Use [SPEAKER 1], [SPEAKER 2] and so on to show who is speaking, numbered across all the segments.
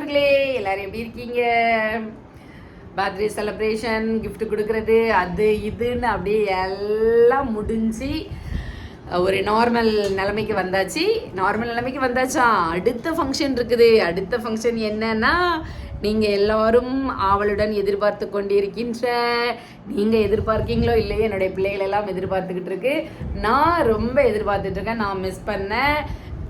[SPEAKER 1] நண்பர்களே, எல்லாரும் எப்படி இருக்கீங்க? பர்த்டே செலிப்ரேஷன், கிஃப்ட் கொடுக்கறது, அது இதுன்னு அப்படியே எல்லாம் முடிஞ்சு ஒரு நார்மல் நிலைமைக்கு வந்தாச்சு. நார்மல் நிலைமைக்கு வந்தாச்சா? அடுத்த ஃபங்க்ஷன் இருக்குது. அடுத்த ஃபங்க்ஷன் என்னன்னா, நீங்கள் எல்லாரும் ஆவலுடன் எதிர்பார்த்து கொண்டிருக்கின்ற, நீங்கள் எதிர்பார்க்கீங்களோ இல்லையோ, என்னுடைய பிள்ளைகள் எல்லாம் எதிர்பார்த்துக்கிட்டு இருக்கு. நான் ரொம்ப எதிர்பார்த்துட்டு இருக்கேன். நான் மிஸ் பண்ண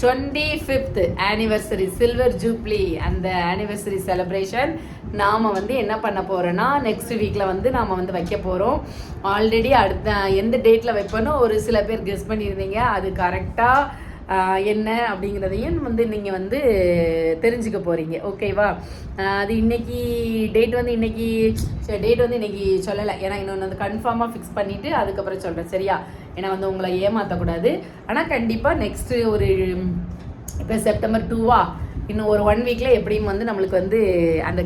[SPEAKER 1] 25th ஆனிவர்சரி சில்வர் ஜூப்ளி, அந்த ஆனிவர்சரி செலிப்ரேஷன் நாம் என்ன பண்ண போகிறோன்னா, நெக்ஸ்ட் வீக்கில் நாம் வைக்க போகிறோம். ஆல்ரெடி அடுத்த எந்த டேட்டில் வைப்போன்னு ஒரு சில பேர் கெஸ் பண்ணியிருந்தீங்க. அது கரெக்டாக என்ன அப்படிங்கிறதையும் நீங்கள் தெரிஞ்சுக்க போகிறீங்க. ஓகேவா? அது இன்னைக்கு டேட் இன்னைக்கு சொல்லலை. ஏன்னா இன்னொன்று கன்ஃபார்மாக ஃபிக்ஸ் பண்ணிவிட்டு அதுக்கப்புறம் சொல்கிறேன். சரியா? ஏன்னா உங்களை ஏமாற்றக்கூடாது. ஆனால் கண்டிப்பாக நெக்ஸ்ட்டு ஒரு இப்போ செப்டம்பர் 2வா, இன்னும் ஒரு 1 வீக்கில் எப்படியும் நம்மளுக்கு அந்த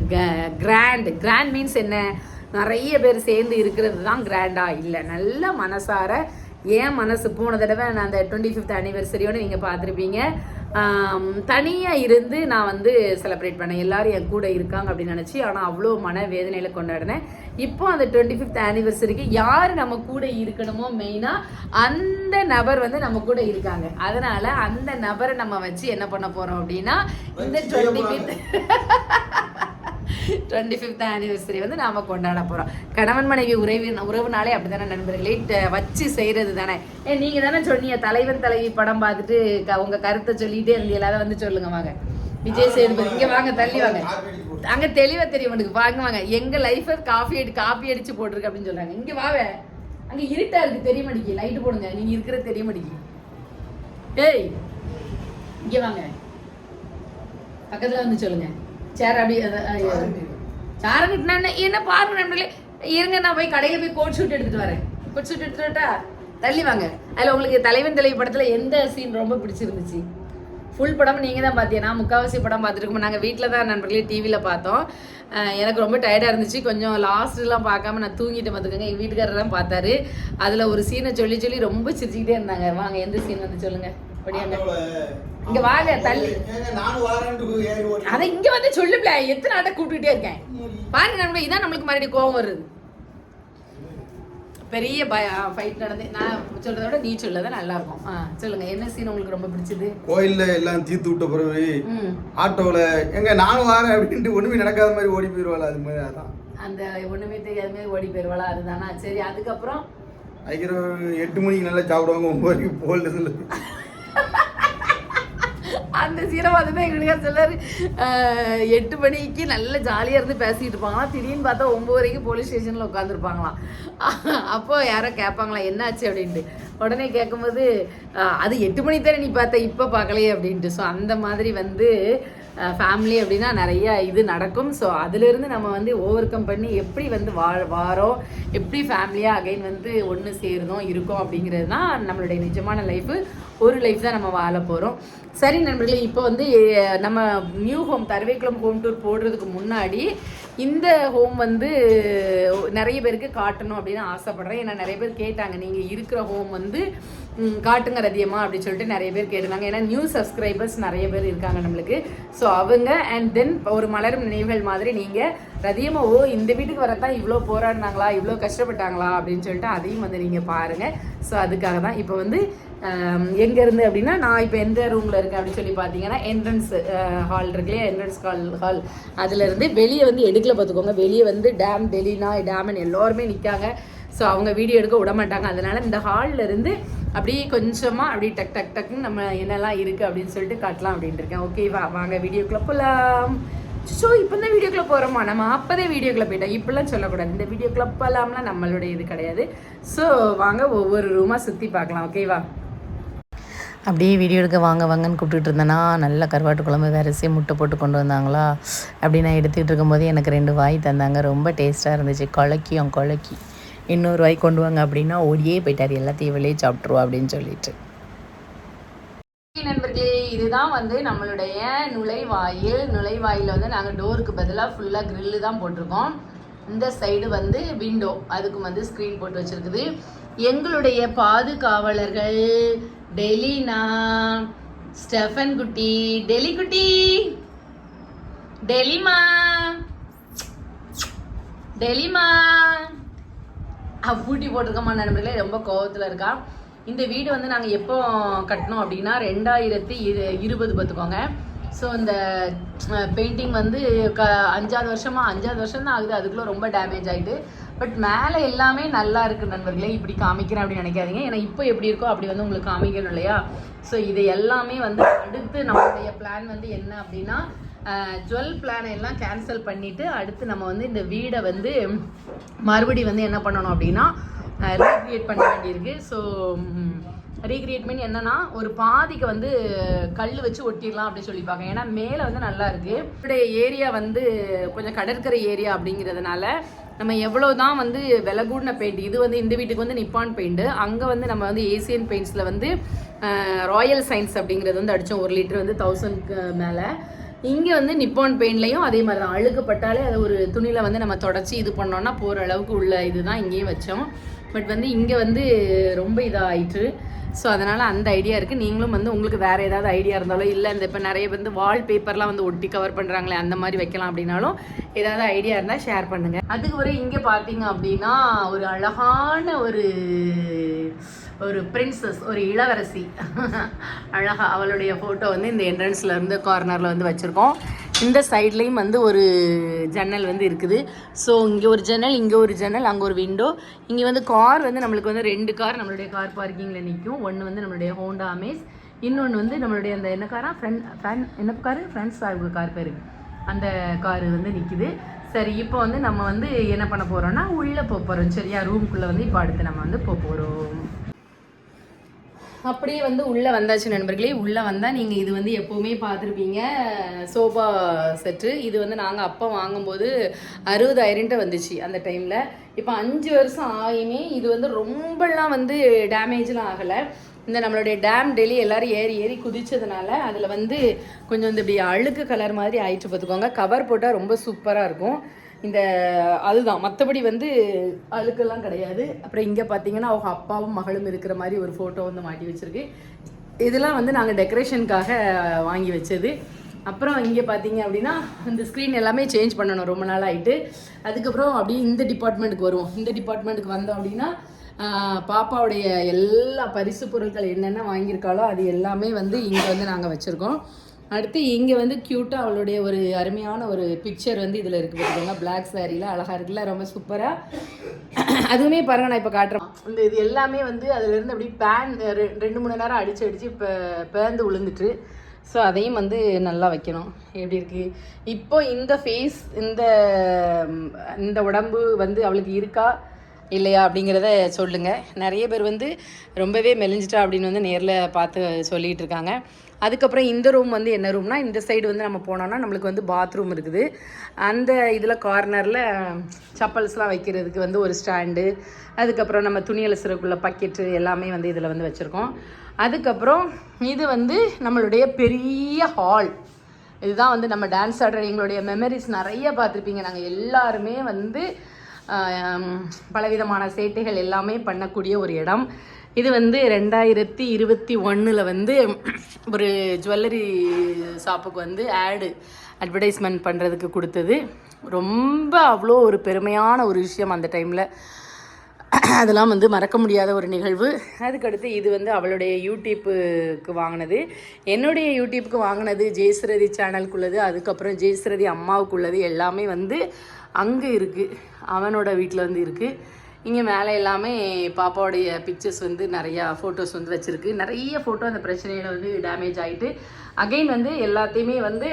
[SPEAKER 1] கிராண்ட் மீன்ஸ் என்ன, நிறைய பேர் சேர்ந்து இருக்கிறது தான் கிராண்டாக இல்லை. நல்ல மனசார ஏன் மனசு போன தடவை நான் அந்த 25th ஆனிவர்சரியோடு நீங்கள் பார்த்துருப்பீங்க. தனியாக இருந்து நான் செலிப்ரேட் பண்ணேன். எல்லோரும் என் கூட இருக்காங்க அப்படின்னு நினச்சி. ஆனால் அவ்வளோ மன வேதனையில் கொண்டாடினேன். இப்போ அந்த 25th ஆனிவர்சரிக்கு யார் நம்ம கூட இருக்கணுமோ மெயினாக அந்த நபர் நம்ம கூட இருக்காங்க. அதனால் அந்த நபரை நம்ம வச்சு என்ன பண்ண போகிறோம் அப்படின்னா, இந்த 25th ஆனிவர்சரி நாம் கொண்டாட போகிறோம். கணவன் மனைவி உறவுனாலே அப்படி தானே நண்பர்களே, வச்சு செய்கிறது தானே. நீங்கள் தானே சொன்னீங்க, தலைவன் தலைவி படம் பார்த்துட்டு உங்கள் கருத்தை சொல்லிகிட்டே இருந்தீங்க. எல்லாரும் சொல்லுங்க வாங்க. விஜய் சேதுபதி இங்கே வாங்க, தள்ளி வாங்க. அங்கே தெளிவாக தெரியும் உனக்கு. வாங்க எங்கள் லைஃபை காப்பி அடித்து போட்டிருக்கு அப்படின்னு சொல்கிறாங்க. இங்கே வாவே, அங்கே இருட்டாக இருக்குது, தெரிய மாட்டேங்கி. லைட்டு போடுங்க, நீங்கள் இருக்கிற தெரிய மாட்டேங்கி. ஏய் இங்கே வாங்க, பக்கத்தில் சொல்லுங்கள். சேர் அப்படி சாரங்கிட்டா என்ன பாருங்க நண்பர்களே. இருங்க, நான் போய் கடையில் போய் கோட் ஷூட் எடுத்துகிட்டு வரேன். கோட் ஷூட் எடுத்துட்டு வரட்டா? தள்ளி வாங்க. அதில் உங்களுக்கு தலைவன் தலைவி படத்தில் எந்த சீன் ரொம்ப பிடிச்சிருந்துச்சு? ஃபுல் படம் நீங்கள் தான் பார்த்தீங்க. நான் முக்கால்வாசி படம் பார்த்துருக்கோம். நாங்கள் வீட்டில் தான் நண்பர்களே டிவியில் பார்த்தோம். எனக்கு ரொம்ப டயர்டாக இருந்துச்சு. கொஞ்சம் லாஸ்ட்லாம் பார்க்காம நான் தூங்கிட்டு பார்த்துக்கோங்க. எங்கள் வீட்டுக்காரர் தான் பார்த்தாரு. அதில் ஒரு சீனை சொல்லி ரொம்ப சிரிச்சுக்கிட்டே இருந்தாங்க. வாங்க, எந்த சீன் சொல்லுங்கள். இங்க வாங்க, தள்ளி. அதை இங்க சொல்லுப்ல, எத்தனை ஆட்ட கூப்பிட்டுட்டே இருக்கேன் பாருங்க நண்பர்களே. இதான் நம்மளுக்கு மறுபடியும் கோவம் வருது. பெரிய ஃபைட் நடந்து நான் சொல்றத விட நீ சொல்லதான் நல்லா இருக்கும். சொல்லுங்க, என்ன சீன் உங்களுக்கு ரொம்ப பிடிச்சது? கோயில்ல எல்லாம் தீர்த்து விட்ட பிறகு ஆட்டோல எங்க நானும் வாரேன் அப்படின்ட்டு ஒண்ணுமே நடக்காத மாதிரி ஓடி போயிருவாள். அது மாதிரி அதான் அந்த ஒண்ணுமே தெரியாத மாதிரி ஓடி போயிருவாளா? அதுதானா? சரி, அதுக்கப்புறம் 8 மணிக்கு நல்லா சாப்பிடுவாங்க, 9 மணிக்கு போல்டு சொல்லு. அந்த சீனை பார்த்துதான் எங்களுக்கு சொல்லாரு. 8 மணிக்கு நல்ல ஜாலியாக இருந்து பேசிகிட்டு இருப்பாங்களாம். திடீர்னு பார்த்தா 9 வரைக்கும் போலீஸ் ஸ்டேஷனில் உட்காந்துருப்பாங்களாம். அப்போ யாரோ கேட்பாங்களா என்னாச்சு அப்படின்ட்டு. உடனே கேட்கும்போது அது 8 மணி தானே நீ பார்த்த, இப்போ பார்க்கலையே அப்படின்ட்டு. ஸோ அந்த மாதிரி ஃபேமிலி அப்படின்னா நிறைய இது நடக்கும். ஸோ அதுலேருந்து நம்ம ஓவர் கம் பண்ணி எப்படி வாரோம், எப்படி ஃபேமிலியாக அகைன் ஒன்று சேருதோம் இருக்கோம் அப்படிங்கிறது தான் நம்மளுடைய நிஜமான லைஃபு. ஒரு லைஃப் தான் நம்ம வாழ போகிறோம். சரி நண்பர்களே, இப்போ நம்ம நியூ ஹோம் தருவேக்குளம் ஹோம் டூர் போடுறதுக்கு முன்னாடி இந்த ஹோம் நிறைய பேருக்கு காட்டணும் அப்படின்னு ஆசைப்படுறேன். ஏன்னா நிறைய பேர் கேட்டாங்க, நீங்கள் இருக்கிற ஹோம் காட்டுங்க ரதியம்மா அப்படின்னு சொல்லிட்டு நிறைய பேர் கேட்டுருந்தாங்க. ஏன்னா நியூ சப்ஸ்கிரைபர்ஸ் நிறைய பேர் இருக்காங்க நம்மளுக்கு. ஸோ அவங்க அண்ட் தென் ஒரு மலரும் நினைவுகள் மாதிரி நீங்கள் ரதியம்மா இந்த வீட்டுக்கு வரத்தான் இவ்வளோ போராடினாங்களா, இவ்வளோ கஷ்டப்பட்டாங்களா அப்படின்னு சொல்லிட்டு அதையும் நீங்கள் பாருங்கள். ஸோ அதுக்காக தான் இப்போ எங்கேருந்து அப்படின்னா, நான் இப்போ எந்த ரூமில் இருக்கேன் அப்படின்னு சொல்லி பார்த்தீங்கன்னா, என்ட்ரன்ஸ் ஹால் இருக்குல்லையா, என்ட்ரன்ஸ் ஹால் அதுலேருந்து வெளியே எடுக்கல பார்த்துக்கோங்க. வெளியே டெலினா டேமன் எல்லோருமே நிற்காங்க. ஸோ அவங்க வீடியோ எடுக்க விட மாட்டாங்க. அதனால் இந்த ஹாலில் இருந்து அப்படியே கொஞ்சமாக அப்படியே டக்குன்னு நம்ம என்னெல்லாம் இருக்குது அப்படின்னு சொல்லிட்டு காட்டலாம் அப்படின்ட்டு இருக்கேன். ஓகேவா? வாங்க வீடியோக்குள்ளே போகலாம். ஸோ இப்போ தான் வீடியோக்குள்ளே போகிறோமா? நம்ம அப்போதே வீடியோக்குள்ளே போயிட்டோம். இப்படிலாம் சொல்லக்கூடாது. இந்த வீடியோக்குள்ளே போகலாம்லாம் நம்மளுடைய இது கிடையாது. ஸோ வாங்க ஒவ்வொரு ரூமாக சுற்றி பார்க்கலாம். ஓகேவா?
[SPEAKER 2] அப்படியே வீடியோ எடுக்க வாங்கன்னு கூப்பிட்டுட்டு இருந்தேன்னா, நல்ல கருவாட்டு குழம்பு வரிசையை முட்டை போட்டு கொண்டு வந்தாங்களா. அப்படி நான் எடுத்துக்கிட்டு இருக்கும்போது எனக்கு 2 வாய் தந்தாங்க. ரொம்ப டேஸ்ட்டாக இருந்துச்சு. குழக்கி இன்னொரு வாய் கொண்டு வாங்க அப்படின்னா ஓடியே போயிட்டார். எல்லாத்தையும் வெளியே சாப்பிட்ருவா அப்படின்னு சொல்லிட்டு.
[SPEAKER 1] நண்பர்களே, இதுதான் நம்மளுடைய நுழைவாயில் நாங்கள் டோருக்கு பதிலாக ஃபுல்லாக கிரில்லு தான் போட்டிருக்கோம். இந்த சைடு விண்டோ, அதுக்கு ஸ்க்ரீன் போட்டு வச்சுருக்குது. எங்களுடைய பாதுகாவலர்கள் டெலினா, ஸ்டெஃபன் குட்டி, டெலி குட்டி டெலிமா டெலிமா பூட்டி போட்டிருக்கோமா நண்பர்களே, ரொம்ப கோவத்தில் இருக்கா. இந்த வீடு வந்து நாங்கள் எப்போ கட்டினோம் அப்படின்னா 2020 பார்த்துக்கோங்க. ஸோ இந்த பெயிண்டிங் வந்து 5-6 வருஷம் தான் ஆகுது. அதுக்குள்ளே ரொம்ப டேமேஜ் ஆகிட்டு. பட் மேலே எல்லாமே நல்லா இருக்குது நண்பர்களே. இப்படி காமிக்கிறேன் அப்படின்னு நினைக்காதீங்க. ஏன்னா இப்போ எப்படி இருக்கோ அப்படி வந்து உங்களுக்கு காமிக்கணும் இல்லையா. ஸோ இது எல்லாமே வந்து அடுத்து நம்மளுடைய பிளான் வந்து என்ன அப்படின்னா, ஜுவல் பிளானை எல்லாம் கேன்சல் பண்ணிவிட்டு அடுத்து நம்ம வந்து இந்த வீடை வந்து மறுபடி வந்து என்ன பண்ணணும் அப்படின்னா ரீக்ரியேட் பண்ண வேண்டியிருக்கு. ஸோ ரீக்ரியேட் பண்ணி என்னன்னா ஒரு பாதிக்கு வந்து கல் வச்சு ஒட்டிடலாம் அப்படின்னு சொல்லிப்பாங்க. ஏன்னா மேலே வந்து நல்லா இருக்கு. இவருடைய ஏரியா வந்து கொஞ்சம் கடற்கரை ஏரியா அப்படிங்கிறதுனால நம்ம எவ்வளோ தான் வந்து விலை கூடின பெயிண்ட், இது வந்து இந்த வீட்டுக்கு வந்து நிப்பான் பெயிண்ட், அங்கே வந்து நம்ம வந்து ஏசியன் பெயிண்ட்ஸில் வந்து ராயல் சயின்ஸ் அப்படிங்கிறது வந்து அடித்தோம். 1 லிட்டர் வந்து 1000க்கு மேலே. இங்கே வந்து நிப்பான் பெயிண்ட்லையும் அதே மாதிரி தான், அழுக்கப்பட்டாலே அதை ஒரு துணியில் வந்து நம்ம தொடச்சி இது பண்ணோன்னா போகிற அளவுக்கு உள்ள இதுதான் இங்கேயும் வச்சோம். பட் வந்து இங்கே வந்து ரொம்ப இதாகிட்டு. ஸோ அதனால் அந்த ஐடியா இருக்குது. நீங்களும் வந்து உங்களுக்கு வேறு ஏதாவது ஐடியா இருந்தாலும், இல்லை இந்த இப்போ நிறைய வந்து வால் பேப்பர்லாம் வந்து ஒட்டி கவர் பண்ணுறாங்களே அந்த மாதிரி வைக்கலாம் அப்படின்னாலும் ஏதாவது ஐடியா இருந்தால் ஷேர் பண்ணுங்கள். அதுக்கு ஒரு இங்கே பார்த்தீங்க அப்படின்னா ஒரு அழகான ஒரு பிரின்சஸ், ஒரு இளவரசி அழகா அவளுடைய ஃபோட்டோ வந்து இந்த என்ட்ரன்ஸில் இருந்து கார்னரில் வந்து வச்சுருக்கோம். இந்த சைட்லேயும் வந்து ஒரு ஜன்னல் வந்து இருக்குது. ஸோ இங்கே ஒரு ஜன்னல், இங்கே ஒரு ஜன்னல், அங்கே ஒரு விண்டோ. இங்கே வந்து கார் வந்து நம்மளுக்கு வந்து 2 கார் நம்மளுடைய கார் பார்க்கிங்கில் நிற்கும். ஒன்று வந்து நம்மளுடைய ஹோண்டா அமேஸ், இன்னொன்று வந்து நம்மளுடைய அந்த என்ன காரா என்ன காரு ஃப்ரெண்ட்ஸ் கார் பேர், அந்த கார் வந்து நிற்கிது. சரி, இப்போ வந்து நம்ம வந்து என்ன பண்ண போகிறோம்னா உள்ளே போகிறோம். சரியா, ரூம்குள்ளே வந்து இப்போ அடுத்து நம்ம வந்து போகிறோம். அப்படியே வந்து உள்ளே வந்தாச்சு நண்பர்களே. உள்ளே வந்தால் நீங்கள் இது வந்து எப்போவுமே பார்த்துருப்பீங்க சோஃபா செட்டு. இது வந்து நாங்கள் அப்போ வாங்கும்போது 60,000 வந்துச்சு அந்த டைமில். இப்போ 5 வருஷம் ஆகியுமே இது வந்து ரொம்பலாம் வந்து டேமேஜ்லாம் ஆகலை. இந்த நம்மளுடைய டேம் டெல்லி எல்லோரும் ஏறி குதிச்சதுனால அதில் வந்து கொஞ்சம் வந்து இப்படி அழுக்கு கலர் மாதிரி ஆயிடுச்சு பார்த்துக்கோங்க. கவர் போட்டால் ரொம்ப சூப்பராக இருக்கும். இந்த அதுதான், மற்றபடி வந்து அழுக்கெல்லாம் கிடையாது. அப்புறம் இங்கே பார்த்தீங்கன்னா அவங்க அப்பாவும் மகளும் இருக்கிற மாதிரி ஒரு ஃபோட்டோ வந்து மாட்டி வச்சுருக்கு. இதெல்லாம் வந்து நாங்கள் டெக்கரேஷனுக்காக வாங்கி வச்சது. அப்புறம் இங்கே பார்த்தீங்க அப்படின்னா இந்த ஸ்க்ரீன் எல்லாமே சேஞ்ச் பண்ணணும், ரொம்ப நாள் ஆகிட்டு. அதுக்கப்புறம் அப்படியே இந்த டிபார்ட்மெண்ட்டுக்கு வருவோம். இந்த டிபார்ட்மெண்ட்டுக்கு வந்தோம் அப்படின்னா பாப்பாவுடைய எல்லா பரிசு பொருட்கள் என்னென்ன வாங்கியிருக்காளோ அது எல்லாமே வந்து இங்கே வந்து நாங்கள் வச்சுருக்கோம். அடுத்து இங்கே வந்து க்யூட்டாக அவளுடைய ஒரு அருமையான ஒரு பிக்சர் வந்து இதில் இருக்குது பார்த்துக்கோங்க. பிளாக் சாரியில் அழகாக இருக்குல்ல, ரொம்ப சூப்பராக. அதுவுமே பாருங்கள், நான் இப்போ காட்டுறேன். இந்த இது எல்லாமே வந்து அதிலேருந்து அப்படி 2-3 நேரம் அடித்து இப்போ பேர்ந்து விழுந்துட்டு. ஸோ அதையும் வந்து நல்லா வைக்கணும். எப்படி இருக்குது இப்போ இந்த ஃபேஸ், இந்த உடம்பு வந்து அவளுக்கு இருக்கா இல்லையா அப்படிங்கிறத சொல்லுங்கள். நிறைய பேர் வந்து ரொம்பவே மெலிஞ்சிட்டா அப்படின்னு வந்து நேரில் பார்த்து சொல்லிகிட்டு இருக்காங்க. அதுக்கப்புறம் இந்த ரூம் வந்து என்ன ரூம்னா, இந்த சைடு வந்து நம்ம போனோம்னா நம்மளுக்கு வந்து பாத்ரூம் இருக்குது. அந்த இதில் கார்னரில் சப்பல்ஸ்லாம் வைக்கிறதுக்கு வந்து ஒரு ஸ்டாண்டு, அதுக்கப்புறம் நம்ம துணி அலசுறதுக்குள்ள பக்கெட்டு எல்லாமே வந்து இதில் வந்து வச்சுருக்கோம். அதுக்கப்புறம் இது வந்து நம்மளுடைய பெரிய ஹால். இதுதான் வந்து நம்ம டான்ஸ் ஆடுற எங்களுடைய மெமரிஸ் நிறைய பார்த்துருப்பீங்க. நாங்கள் எல்லாருமே வந்து பலவிதமான சேட்டைகள் எல்லாமே பண்ணக்கூடிய ஒரு இடம். இது வந்து 2021 வந்து ஒரு ஜுவல்லரி ஷாப்புக்கு வந்து அட்வர்டைஸ்மெண்ட் பண்ணுறதுக்கு கொடுத்தது. ரொம்ப அவ்வளோ ஒரு பெருமையான ஒரு விஷயம் அந்த டைமில். அதெல்லாம் வந்து மறக்க முடியாத ஒரு நிகழ்வு. அதுக்கடுத்து இது வந்து அவளுடைய யூடியூப்புக்கு வாங்கினது, என்னுடைய யூடியூப்புக்கு வாங்கினது, ஜெயஸ்ரதி சேனலுக்குள்ளது, அதுக்கப்புறம் ஜெயஸ்ரதி அம்மாவுக்குள்ளது எல்லாமே வந்து அங்கே இருக்குது. அவனோட வீட்டில் வந்து இருக்குது. இங்கே மேலே எல்லாமே பாப்பாவுடைய பிக்சர்ஸ் வந்து நிறையா ஃபோட்டோஸ் வந்து வச்சுருக்கு. நிறைய ஃபோட்டோ அந்த பிரச்சனையில் வந்து டேமேஜ் ஆகிட்டு அகைன் வந்து எல்லாத்தையுமே வந்து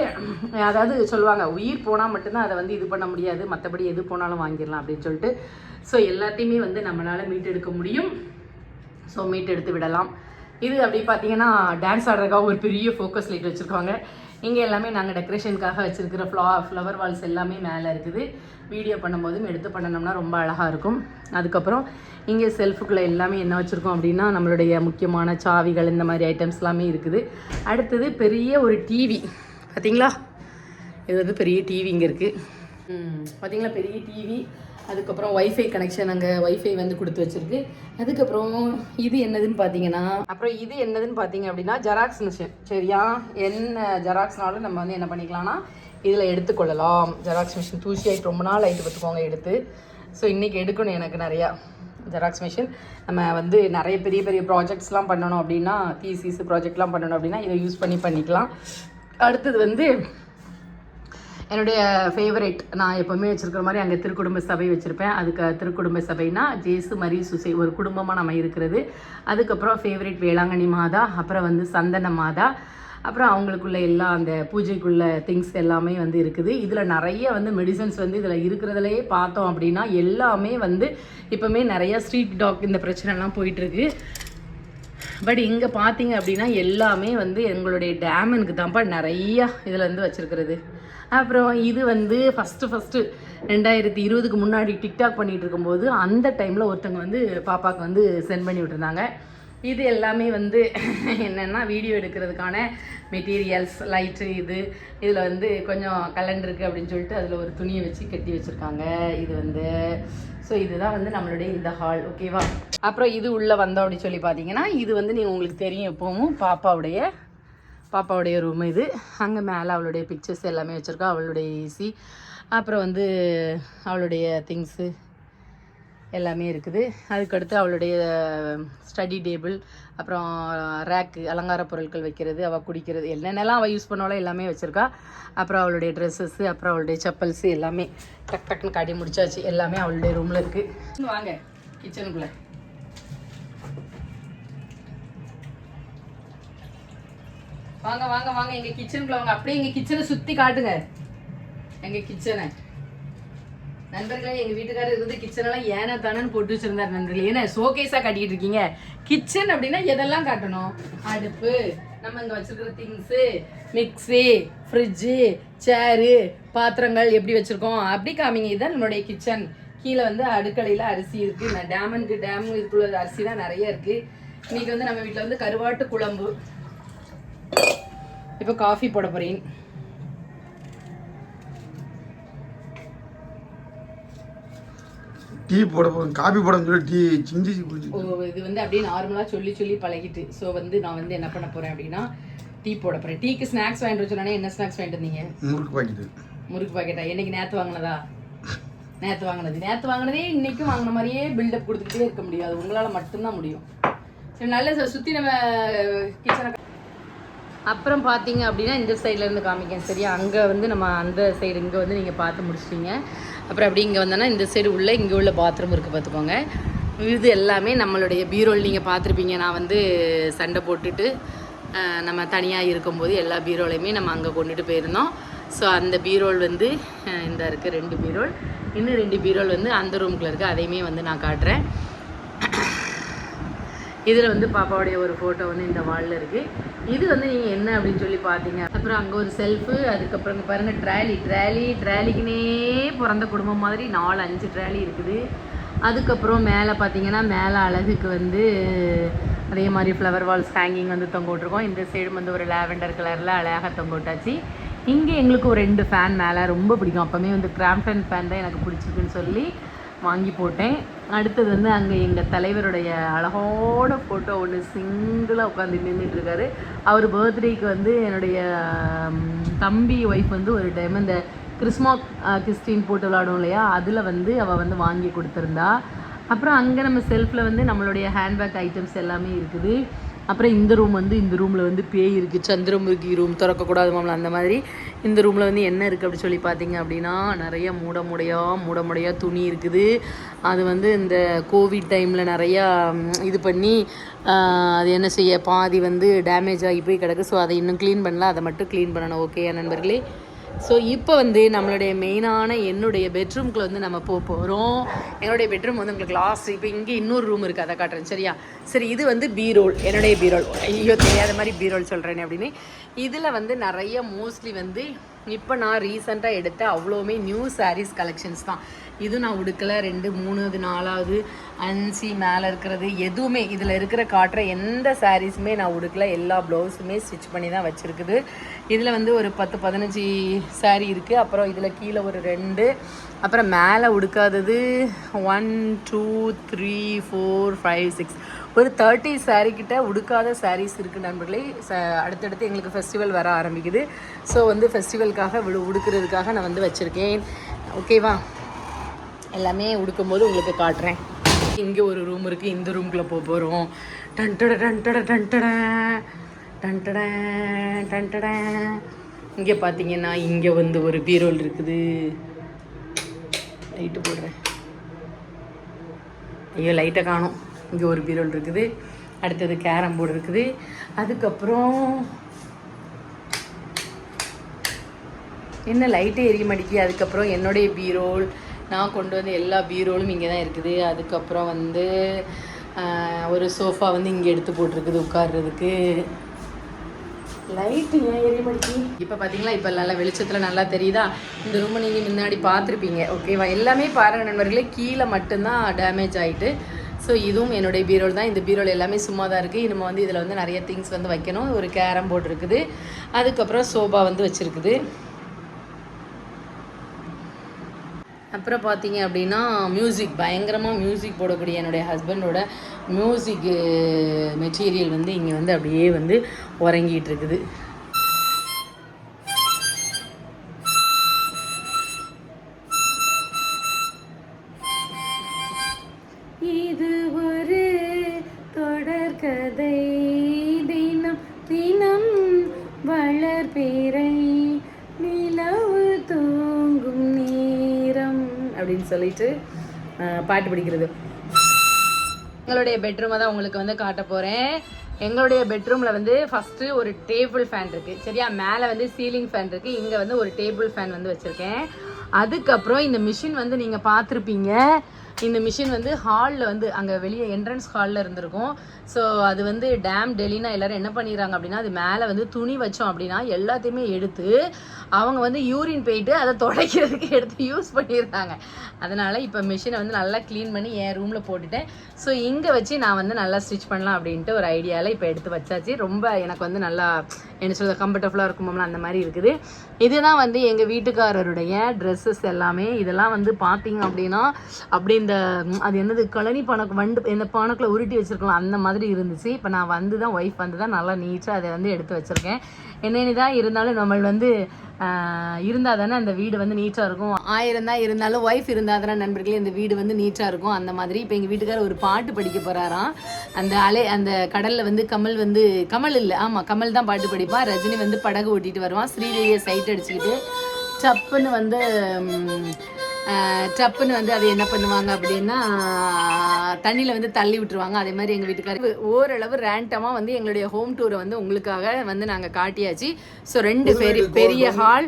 [SPEAKER 1] அதாவது சொல்லுவாங்க, உயிர் போனால் மட்டும்தான் அதை வந்து இது பண்ண முடியாது, மற்றபடி எது போனாலும் வாங்கிடலாம் அப்படின்னு சொல்லிட்டு. ஸோ எல்லாத்தையுமே வந்து நம்மளால் மீட்டெடுக்க முடியும். ஸோ மீட்டெடுத்து விடலாம். இது அப்படி பார்த்தீங்கன்னா டான்ஸ் ஆடுறதுக்காக ஒரு பெரிய ஃபோக்கஸ் லைட் வச்சுருக்காங்க. இங்கே எல்லாமே நாங்கள் டெக்கரேஷனுக்காக வச்சுருக்கிற ஃப்ளவர் வால்ஸ் எல்லாமே மேலே இருக்குது. வீடியோ பண்ணும்போதும் எடுத்து பண்ணணும்னா ரொம்ப அழகாக இருக்கும். அதுக்கப்புறம் இங்கே செல்ஃபுக்குள்ளே எல்லாமே என்ன வச்சுருக்கோம் அப்படின்னா நம்மளுடைய முக்கியமான சாவிகள் இந்த மாதிரி ஐட்டம்ஸ் எல்லாமே இருக்குது. அடுத்தது பெரிய ஒரு டிவி பார்த்தீங்களா, இது வந்து பெரிய டிவி இங்கே இருக்குது பார்த்தீங்களா, பெரிய டிவி. அதுக்கப்புறம் வைஃபை கனெக்ஷன், அங்கே வைஃபை வந்து கொடுத்து வச்சுருக்கு. அதுக்கப்புறம் இது என்னதுன்னு பார்த்தீங்க அப்படின்னா ஜெராக்ஸ் மிஷின். சரியா, என்ன ஜெராக்ஸ்னாலும் நம்ம வந்து என்ன பண்ணிக்கலாம்னா இதில் எடுத்துக்கொள்ளலாம். ஜெராக்ஸ் மிஷின் தூசி ஆகிட்டு ரொம்ப நாள் ஆகிட்டு பார்த்துக்கோங்க எடுத்து. ஸோ இன்றைக்கி எடுக்கணும் எனக்கு நிறையா ஜெராக்ஸ் மிஷின். நம்ம வந்து நிறைய பெரிய பெரிய ப்ராஜெக்ட்ஸ்லாம் பண்ணணும் அப்படின்னா, தீசிஸ் ப்ராஜெக்ட்லாம் பண்ணணும் அப்படின்னா இதை யூஸ் பண்ணிக்கலாம். அடுத்தது வந்து என்னுடைய ஃபேவரேட், நான் எப்போவுமே வச்சுருக்கிற மாதிரி அங்கே திருக்குடும்ப சபை வச்சுருப்பேன். அதுக்கு திருக்குடும்ப சபைனா ஜேசு மரி சுசை ஒரு குடும்பமாக நம்ம இருக்கிறது. அதுக்கப்புறம் ஃபேவரேட் வேளாங்கண்ணி மாதா, அப்புறம் வந்து சந்தன மாதா, அப்புறம் அவங்களுக்குள்ள எல்லா அந்த பூஜைக்குள்ள திங்ஸ் எல்லாமே வந்து இருக்குது. இதில் நிறைய வந்து மெடிசன்ஸ் வந்து இதில் இருக்கிறதுலையே பார்த்தோம் அப்படின்னா எல்லாமே வந்து இப்போவுமே நிறையா ஸ்ட்ரீட் டாக் இந்த பிரச்சனைலாம் போயிட்டுருக்கு. பட் இங்கே பார்த்தீங்க அப்படின்னா எல்லாமே வந்து எங்களுடைய டேமனுக்கு தான்ப்பா நிறையா இதில் வந்து வச்சுருக்கிறது. அப்புறம் இது வந்து ஃபஸ்ட்டு 2020க்கு முன்னாடி டிக்டாக் பண்ணிகிட்டு இருக்கும்போது அந்த டைமில் ஒருத்தவங்க வந்து பாப்பாவுக்கு வந்து சென்ட் பண்ணி விட்டுருந்தாங்க. இது எல்லாமே வந்து என்னென்னா வீடியோ எடுக்கிறதுக்கான மெட்டீரியல்ஸ், லைட்டு, இதில் வந்து கொஞ்சம் கலண்ட் இருக்குது அப்படின்னு சொல்லிட்டு அதில் ஒரு துணியை வச்சு கட்டி வச்சுருக்காங்க. இது வந்து ஸோ இதுதான் வந்து நம்மளுடைய இந்த ஹால். ஓகேவா? அப்புறம் இது உள்ளே வந்தோம் அப்படின்னு சொல்லி பார்த்தீங்கன்னா இது வந்து நீங்கள் உங்களுக்கு தெரியும் எப்போவும் பாப்பாவுடைய ரூம். இது அங்கே மேலே அவளுடைய பிக்சர்ஸ் எல்லாமே வச்சுருக்கா, அவளுடைய ஏசி, அப்புறம் வந்து அவளுடைய திங்ஸு எல்லாமே இருக்குது. அதுக்கடுத்து அவளுடைய ஸ்டடி டேபிள், அப்புறம் ரேக்கு, அலங்கார பொருட்கள் வைக்கிறது, அவள் குடிக்கிறது, என்னென்னலாம் அவள் யூஸ் பண்ணாலும் எல்லாமே வச்சுருக்கா. அப்புறம் அவளுடைய ட்ரெஸ்ஸஸ்ஸு, அப்புறம் அவளுடைய செப்பல்ஸு எல்லாமே டக்குன்னு காட்டி முடிச்சாச்சு. எல்லாமே அவளுடைய ரூமில் இருக்குது. வாங்க கிச்சனுக்குள்ளே. வாங்க வாங்க வாங்க எங்கள் கிச்சனுக்குள்ளே வாங்க. அப்படியே எங்கள் கிச்சனை சுற்றி காட்டுங்க. எங்கள் கிச்சனை நண்பர்களே, எங்கள் வீட்டுக்காரர் இருந்து கிச்சனெல்லாம் ஏனா தானேன்னு போட்டு வச்சுருந்தார் நண்பர்களே. ஏன்னா ஷோகேஸாக காட்டிக்கிட்டு இருக்கீங்க. கிச்சன் அப்படின்னா எதெல்லாம் காட்டணும்? அடுப்பு, நம்ம இங்கே வச்சுருக்கிற திங்ஸு, மிக்ஸி, ஃப்ரிட்ஜு, சேரு, பாத்திரங்கள் எப்படி வச்சுருக்கோம் அப்படி காமிங்க. இதுதான் நம்மளுடைய கிச்சன். கீழே வந்து அடுக்கலையில் அரிசி இருக்குது. டேம் இதுக்குள்ள அரிசி தான் நிறைய இருக்குது. இன்றைக்கி வந்து நம்ம வீட்டில் வந்து கருவாட்டு குழம்பு. இப்போ காஃபி போட போகிறேன்.
[SPEAKER 3] டீ போட போகிறேன், காஃபி போட சொல்லி டீ சிந்தி குடிச்சு.
[SPEAKER 1] இது வந்து அப்படியே நார்மலாக சொல்லி பழகிட்டு. ஸோ வந்து நான் வந்து என்ன பண்ண போகிறேன் அப்படின்னா டீ போட போகிறேன். டீக்கு ஸ்நாக்ஸ் வாங்கிட்டு வச்சோன்னே என்ன ஸ்நாக்ஸ் வாங்கிட்டு வந்தீங்க? முறுக்கு பாக்கெட்டா? என்னைக்கு நேற்று வாங்கினதா? நேற்று வாங்கினதே இன்றைக்கும் வாங்கின மாதிரியே பில்டப் கொடுத்துக்கிட்டே இருக்க முடியாது. உங்களால் மட்டும்தான் முடியும். சரி, நல்ல சுற்றி நம்ம கிச்சனை. அப்புறம் பார்த்தீங்க அப்படின்னா இந்த சைட்லேருந்து காமிக்கேன். சரியா? அங்கே வந்து நம்ம அந்த சைடு இங்கே வந்து நீங்கள் பார்த்து முடிச்சிட்டிங்க. அப்புறம் அப்படி இங்கே வந்தோன்னா இந்த சைடு இங்கே உள்ள பாத்ரூம் இருக்குது பார்த்துக்கோங்க. இது எல்லாமே நம்மளுடைய பீரோல். நீங்கள் பார்த்துருப்பீங்க, நான் வந்து சண்டை போட்டுட்டு நம்ம தனியாக இருக்கும்போது எல்லா பீரோலையுமே நம்ம அங்கே கொண்டுட்டு போயிருந்தோம். ஸோ அந்த பீரோல் வந்து இந்த இருக்குது 2 பீரோல். இன்னும் 2 பீரோல் வந்து அந்த ரூம்குள்ளே இருக்குது. அதையுமே வந்து நான் காட்டுறேன். இதில் வந்து பாப்பாவுடைய ஒரு ஃபோட்டோ வந்து இந்த வாலில் இருக்குது. இது வந்து நீங்கள் என்ன அப்படின்னு சொல்லி பார்த்தீங்க. அப்புறம் அங்கே ஒரு செல்ஃபு, அதுக்கப்புறம் இங்கே பாருங்கள் ட்ராலிக்குனே பிறந்த குடும்பம் மாதிரி 4-5 ட்ராலி இருக்குது. அதுக்கப்புறம் மேலே பார்த்தீங்கன்னா மேலே அழகுக்கு வந்து அதே மாதிரி ஃப்ளவர் வால்ஸ் ஹேங்கிங் வந்து தொங்க விட்ருக்கோம். இந்த சைடும் வந்து ஒரு லாவெண்டர் கலரில் அழகாக தொங்க விட்டாச்சு. இங்கே எங்களுக்கு ஒரு 2 ஃபேன் மேலே ரொம்ப பிடிக்கும். அப்போவுமே வந்து கிராம்ப்டன் ஃபேன் தான் எனக்கு பிடிச்சிருக்குன்னு சொல்லி வாங்கி போட்டேன். அடுத்தது வந்து அங்கே எங்கள் தலைவருடைய அழகோட ஃபோட்டோ ஒன்று சிங்கிளாக உட்காந்து நின்றுட்டுருக்காரு. அவர் பர்த்டேக்கு வந்து என்னுடைய தம்பி ஒய்ஃப் வந்து ஒரு டைம் இந்த கிறிஸ்டின் போட்டு விளாடும் இல்லையா, அதில் வந்து அவள் வந்து வாங்கி கொடுத்துருந்தா. அப்புறம் அங்கே நம்ம செல்ஃபில் வந்து நம்மளுடைய ஹேண்ட்பேக் ஐட்டம்ஸ் எல்லாமே இருக்குது. அப்புறம் இந்த ரூமில் வந்து பேய் இருக்குது, சந்திரமுருகி ரூம் திறக்கக்கூடாது மாமலாம் அந்த மாதிரி. இந்த ரூமில் வந்து என்ன இருக்குது அப்படி சொல்லி பார்த்தீங்க அப்படின்னா நிறைய மூட துணி இருக்குது. அது வந்து இந்த கோவிட் டைமில் நிறையா இது பண்ணி அது என்ன செய்ய பாதி வந்து டேமேஜ் ஆகி போய் கிடக்கு. ஸோ அதை இன்னும் க்ளீன் பண்ணல, அதை மட்டும் க்ளீன் பண்ணணும். ஓகே நண்பர்களே, ஸோ இப்போ வந்து நம்மளுடைய மெயினான என்னுடைய பெட்ரூம்குள்ளே வந்து நம்ம போகிறோம். என்னுடைய பெட்ரூம் வந்து உங்களுக்கு லாஸ்ட் இப்போ இங்கே இன்னொரு ரூம் இருக்குது, அதை காட்டுறேன். சரியா? சரி, இது வந்து பீரோல், என்னுடைய பீரோல். ஐயோ தெரியாத மாதிரி பீரோல் சொல்கிறேனே அப்படின்னு. இதில் வந்து நிறைய மோஸ்ட்லி வந்து இப்போ நான் ரீசெண்டாக எடுத்த அவ்வளோவுமே நியூ சாரீஸ் கலெக்ஷன்ஸ் தான். இதுவும் நான் உடுக்கலை 2, 3, 4, 5 மேலே இருக்கிறது எதுவுமே இதில் இருக்கிற காட்டுற எந்த சாரீஸுமே நான் உடுக்கலை. எல்லா ப்ளவுஸுமே ஸ்டிச் பண்ணி தான் வச்சுருக்குது. இதில் வந்து ஒரு 10-15 சாரீ இருக்குது. அப்புறம் இதில் கீழே ஒரு 2, அப்புறம் மேலே உடுக்காதது 1, 2, 3, 4, 5, 6 ஒரு 30 saree கிட்ட உடுக்காத சாரீஸ் இருக்குது நண்பர்களே. அடுத்தடுத்து எங்களுக்கு ஃபெஸ்டிவல் வர ஆரம்பிக்குது. ஸோ வந்து ஃபெஸ்டிவலுக்காக உடுக்கிறதுக்காக நான் வந்து வச்சுருக்கேன். ஓகேவா, எல்லாமே உடுக்கும்போது உங்களுக்கு காட்டுறேன். இங்கே ஒரு ரூம் இருக்குது, இந்த ரூம்குள்ளே போக போகிறோம். டன்டட டன்டட டன்டட டன்டட டன்டட. இங்கே பார்த்தீங்கன்னா இங்கே வந்து ஒரு பீரோல் இருக்குது. லைட்டு போடுறேன். ஐயோ லைட்டை காணும். இங்கே ஒரு பீரோல் இருக்குது. அடுத்தது கேரம் போர்டு இருக்குது. அதுக்கப்புறம் என்ன லைட்டே எரிய மாட்டேங்கி. அதுக்கப்புறம் என்னுடைய பீரோல், நான் கொண்டு வந்து எல்லா பீரோலும் இங்கே தான் இருக்குது. அதுக்கப்புறம் வந்து ஒரு சோஃபா வந்து இங்கே எடுத்து போட்டிருக்குது உட்கார்றதுக்கு. லைட்டு ஏன் எரிய மாட்டேங்கி. இப்போ பார்த்தீங்களா, இப்போ நல்லா வெளிச்சத்தில் நல்லா தெரியுதா? இந்த ரூமை நீங்கள் முன்னாடி பார்த்துருப்பீங்க. ஓகேவா, எல்லாமே பாருங்கள் நண்பர்களே, கீழே மட்டும்தான் டேமேஜ் ஆகிட்டு. ஸோ இதுவும் என்னுடைய பீரோல் தான். இந்த பீரோல் எல்லாமே சும்மா தான் இருக்குது. நம்ம வந்து இதில் வந்து நிறைய திங்ஸ் வந்து வைக்கணும். ஒரு கேரம் போர்டு இருக்குது. அதுக்கப்புறம் சோபா வந்து வச்சுருக்குது. அப்புறம் பார்த்தீங்க அப்படின்னா மியூசிக், பயங்கரமாக மியூசிக் போடக்கூடிய என்னுடைய ஹஸ்பண்டோட மியூசிக் மெட்டீரியல் வந்து இங்கே வந்து அப்படியே வந்து உறங்கிட்டு இருக்குது. இது ஒரு தொடர்கதை, தினம் தினம் வளர்பிறை நிலவு தூங்கும் நேரம் அப்படின்னு சொல்லிட்டு பாட்டு படிக்கிறது. எங்களுடைய பெட்ரூமை தான் உங்களுக்கு வந்து காட்ட போகிறேன். எங்களுடைய பெட்ரூமில் வந்து ஃபஸ்ட்டு ஒரு டேபிள் ஃபேன் இருக்குது. சரியா, மேலே வந்து சீலிங் ஃபேன் இருக்குது. இங்கே வந்து ஒரு டேபிள் ஃபேன் வந்து வச்சுருக்கேன். அதுக்கப்புறம் இந்த மிஷின் வந்து நீங்கள் பார்த்துருப்பீங்க. இந்த மிஷின் வந்து ஹாலில் வந்து அங்கே வெளியே என்ட்ரன்ஸ் ஹாலில் இருந்திருக்கும். ஸோ அது வந்து டேம் டெலினா எல்லோரும் என்ன பண்ணிடுறாங்க அப்படின்னா, அது மேலே வந்து துணி வச்சோம் அப்படின்னா எல்லாத்தையுமே எடுத்து அவங்க வந்து யூரின் போயிட்டு அதை துடைக்கிறதுக்கு எடுத்து யூஸ் பண்ணிடுறாங்க. அதனால் இப்போ மிஷினை வந்து நல்லா க்ளீன் பண்ணி என் ரூமில் போட்டுட்டேன். ஸோ இங்கே வச்சு நான் வந்து நல்லா ஸ்டிச் பண்ணலாம் அப்படின்ட்டு ஒரு ஐடியாவில் இப்போ எடுத்து வச்சாச்சு. ரொம்ப எனக்கு வந்து நல்லா என்ன சொல்கிறது, கம்ஃபர்டபுளாக இருக்குமோம்ல அந்த மாதிரி இருக்குது. இதுதான் வந்து எங்கள் வீட்டுக்காரருடைய ட்ரெஸ்ஸஸ் எல்லாமே. இதெல்லாம் வந்து பார்த்தீங்க அப்படின்னா அப்படி இந்த அது என்னது கழனி பானக்கு வண்டு இந்த பானக்கில் உருட்டி வச்சுருக்கலாம் அந்த மாதிரி இருந்துச்சு. இப்போ நான் வந்து தான் ஒய்ஃப் வந்து தான் நல்லா நீட்டாக அதை வந்து எடுத்து வச்சுருக்கேன். என்னென்னு தான் இருந்தாலும் நம்ம வந்து இருந்தால் தானே அந்த வீடு வந்து நீட்டாக இருக்கும். 1000 தான் இருந்தாலும் ஒய்ஃப் இருந்தால் தானே நண்பர்களே இந்த வீடு வந்து நீட்டாக இருக்கும். அந்த மாதிரி இப்போ எங்கள் வீட்டுக்காரர் ஒரு பாட்டு படிக்க போகிறாராம். அந்த கடலில் வந்து கமல் இல்லை, ஆமாம் கமல் தான் பாட்டு படிப்பான். ரஜினி வந்து படகு ஓட்டிகிட்டு வருவான். ஸ்ரீதேவியை சைட் அடிச்சுக்கிட்டு டப்புன்னு வந்து அது என்ன பண்ணுவாங்க அப்படின்னா தண்ணியில் வந்து தள்ளி விட்டுருவாங்க. அதே மாதிரி எங்கள் வீட்டுக்காரர் ஓரளவு ரேண்டமாக வந்து எங்களுடைய ஹோம் டூரை வந்து உங்களுக்காக வந்து நாங்கள் காட்டியாச்சு. ஸோ 2 பெரிய ஹால்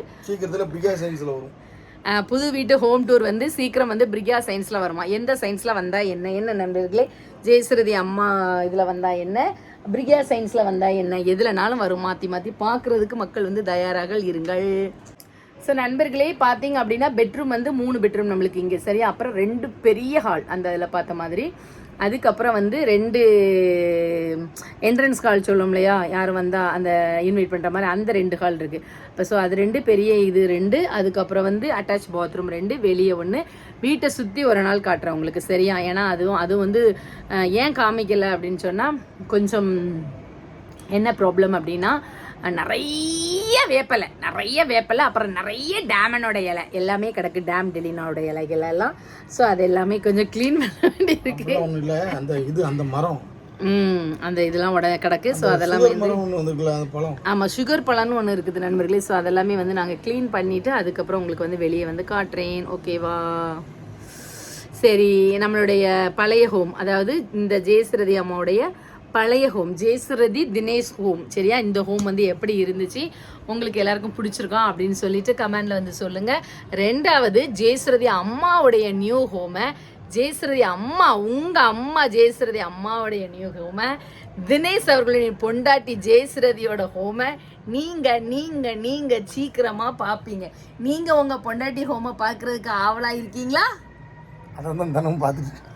[SPEAKER 1] புது வீட்டு ஹோம் டூர் வந்து சீக்கிரம் வந்து பிரிகா சயின்ஸில் வருமா. எந்த சயின்ஸில் வந்தால் என்ன நண்பர்களே, ஜெயஸ்ரதி அம்மா இதில் வந்தால் என்ன, பிரிகா சயின்ஸில் வந்தால் என்ன, எதுலனாலும் வரும். மாற்றி மாற்றி பார்க்குறதுக்கு மக்கள் வந்து தயாராக இருங்கள். ஸோ நண்பர்களே பார்த்தீங்க அப்படின்னா பெட்ரூம் வந்து 3 பெட்ரூம் நம்மளுக்கு இங்கே. சரியா, அப்புறம் 2 பெரிய ஹால் அந்த இதில் பார்த்த மாதிரி. அதுக்கப்புறம் வந்து 2 என்ட்ரன்ஸ் ஹால் சொல்லும் இல்லையா, யாரும் வந்தால் அந்த இன்வைட் பண்ணுற மாதிரி அந்த 2 ஹால் இருக்குது. இப்போ ஸோ அது 2 பெரிய இது 2. அதுக்கப்புறம் வந்து அட்டாச் பாத்ரூம் 2, வெளியே 1. வீட்டை சுற்றி ஒரு நாள் காட்டுறேன் உங்களுக்கு. சரியா, ஏன்னா அதுவும் வந்து ஏன் காமிக்கலை அப்படின்னு சொன்னால் கொஞ்சம் என்ன ப்ராப்ளம் அப்படின்னா நிறைய வேப்பலை அப்புறம் நிறைய டேமனோட இலை எல்லாமே கிடக்கு. டேம் டெலினாவோட இலைகள் எல்லாம். ஸோ அது எல்லாமே கொஞ்சம் க்ளீன் பண்ண வேண்டியிருக்கு.
[SPEAKER 3] அந்த மரம்
[SPEAKER 1] அந்த இதெல்லாம் கிடக்கு. ஸோ அதெல்லாமே ஆமாம் சுகர் பழம்னு ஒன்று இருக்குது நண்பர்களே. ஸோ அதெல்லாமே வந்து நாங்கள் க்ளீன் பண்ணிவிட்டு அதுக்கப்புறம் உங்களுக்கு வந்து வெளியே வந்து காட்டுறேன். ஓகேவா, சரி. நம்மளுடைய பழைய ஹோம், அதாவது இந்த ஜெயஸ்ரதி அம்மாவுடைய பழைய ஹோம், ஜெயஸ்ரதி தினேஷ் ஹோம். சரியா, இந்த ஹோம் வந்து எப்படி இருந்துச்சு, உங்களுக்கு எல்லாருக்கும் பிடிச்சிருக்கா அப்படின்னு சொல்லிட்டு கமெண்ட்ல வந்து சொல்லுங்க. 2வது ஜெயஸ்ரதி அம்மாவுடைய நியூ ஹோமை, ஜெயஸ்ரதி அம்மா உங்க அம்மா ஜெயஸ்ரதி அம்மாவுடைய நியூ ஹோமை, தினேஷ் அவர்களின் பொண்டாட்டி ஜெயஸ்ரதியோட ஹோமை நீங்க நீங்க நீங்க சீக்கிரமா பார்ப்பீங்க. நீங்க உங்க பொண்டாட்டி ஹோமை பார்க்கறதுக்கு ஆவலா இருக்கீங்களா?
[SPEAKER 3] அதான் தினமும் பார்த்துட்டு